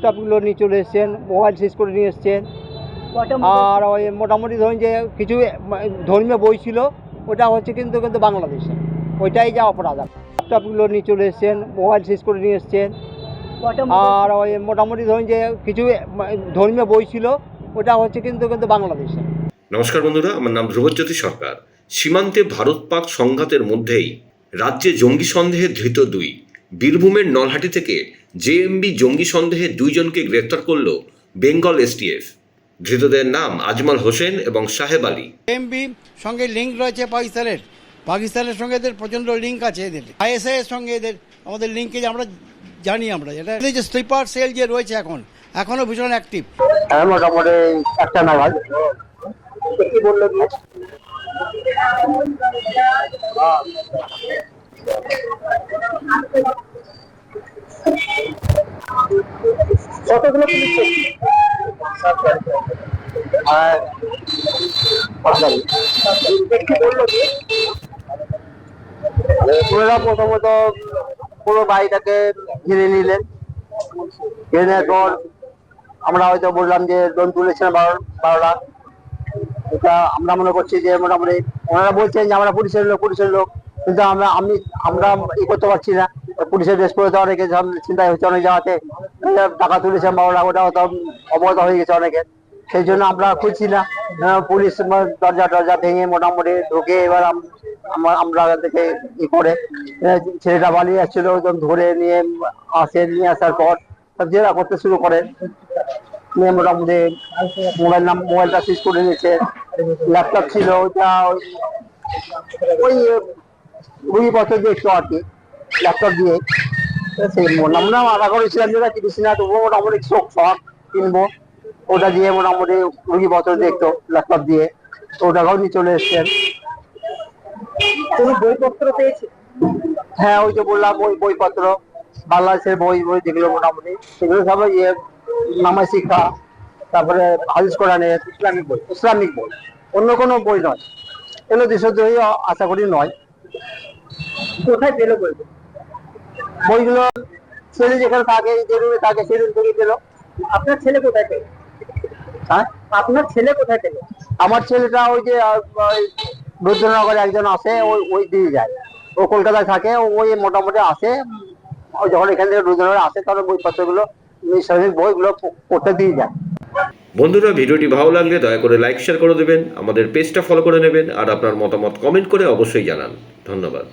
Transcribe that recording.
ল্যাপটপগুলো নিয়ে চলে এসছেন, মোবাইল সিজ করে নিয়ে এসছেন। আর ওই মোটামুটি ধরুন যে কিছু ধর্মীয় বই ছিল, ওটা হচ্ছে কিন্তু কিন্তু বাংলাদেশে, ওইটাই যা অপরাধ। ল্যাপটপগুলো নিয়ে চলে এসছেন, মোবাইল সিজ করে নিয়ে এসছেন। আর ওই মোটামুটি ধরুন যে কিছু ধর্মীয় বই ছিল, ওটা হচ্ছে কিন্তু কিন্তু বাংলাদেশে। নমস্কার বন্ধুরা, আমার নাম ধ্রুবজ্যোতি সরকার। সীমান্তে ভারত পাক সংঘাতের মধ্যেই রাজ্যে জঙ্গি সন্দেহে ধৃত দুই। বীরভূমের নলহাটি থেকে জেএমবি জঙ্গি সন্দেহে দুইজনকে গ্রেফতার করল বেঙ্গল এসটিএফ। ধৃতদের নাম আজমল হোসেন এবং সাহেব আলী। এমবি সঙ্গে লিঙ্ক রয়েছে পাকিস্তানের সঙ্গে এদের প্রচণ্ড লিঙ্ক আছে, এদের আইএসআই এর সঙ্গে এদের আমাদের লিঙ্কে আমরা জানি। আমরা যেটা যে স্লিপার সেল যে রয়েছে এখনো ভীষণ অ্যাক্টিভ। হ্যাঁ, মোটামুটি একটা নাগাদ। কি বললো কি কতগুলো পুলিশ বললো কি ওনারা প্রথমত পুরো বাড়িটাকে ঘিরে নিলেন। ঘিরে নেওয়ার পর আমরা হয়তো বললাম যে লোন তুলেছেন 12টা। এটা আমরা মনে করছি যে মোটামুটি ওনারা বলছেন যে আমরা পুলিশের লোক, কিন্তু আমরা করতে পারছি না। পুলিশের ড্রেস পরে তো অনেকে চিন্তায় হচ্ছে, অনেক জায়গাতে টাকা তুলেছেন 12টা, ওটা হয়তো অবগত হয়ে গেছে অনেকে। সেই জন্য আমরা খুঁজছি না। পুলিশ দরজা ভেঙে মোটামুটি ঢুকে এবার আমরা থেকে করে ছেলেটা পালিয়ে আসছিল, ধরে নিয়ে আসার পর জেরা করতে শুরু করেন। মোটামুটি মোবাইলটা সিজ করে নিয়েছে। ল্যাপটপ ছিল, ওইটা ওই বইপত্র দিয়ে একটু আর কি ল্যাপটপ দিয়ে সেই আমরা আশা করেছিলাম যেটা কিনেছি না, তবুও মোটামুটি শখ কিনবো, ওটা দিয়ে মোটামুটি রুগীপত্র দেখতো ল্যাপটপ দিয়ে, তো ওটাও নিয়ে চলে এসছেন। কোনো বইপত্র পেয়েছে? হ্যাঁ, ওই তো বললাম বইপত্র, বাংলাদেশের বই যেগুলো মোটামুটি সেগুলো সবাই নামাজ শিক্ষা, তারপরে হাদিস কোরআনের ইসলামিক বই, অন্য কোনো বই নয়। এগুলো দেশদ্রোহী আশা করি নয়। কোথায় পেলো বইগুলো? ছেলে যেখানে থাকে, যে রুমে থাকে, সেই রুম থেকে পেলো। আপনার ছেলে কোথায় পেল? হ্যাঁ, আপনার ছেলে কোথায় পেল? আমার ছেলেটা ওই যে রুদ্রনগরে একজন আছে, ওই দিয়ে যায়। ও কলকাতায় থাকে, ওই মোটামুটি আসে। যখন এখান থেকে রুদ্রনগরে আসে, তখন বইপত্রগুলো ইসলামিক বইগুলো পড়তে দিয়ে যায়। বন্ধুরা, ভিডিওটি ভালো লাগলে দয়া করে লাইক শেয়ার করে দেবেন, আমাদের পেজটা ফলো করে নেবেন, আর আপনার মতামত কমেন্ট করে অবশ্যই জানান। ধন্যবাদ।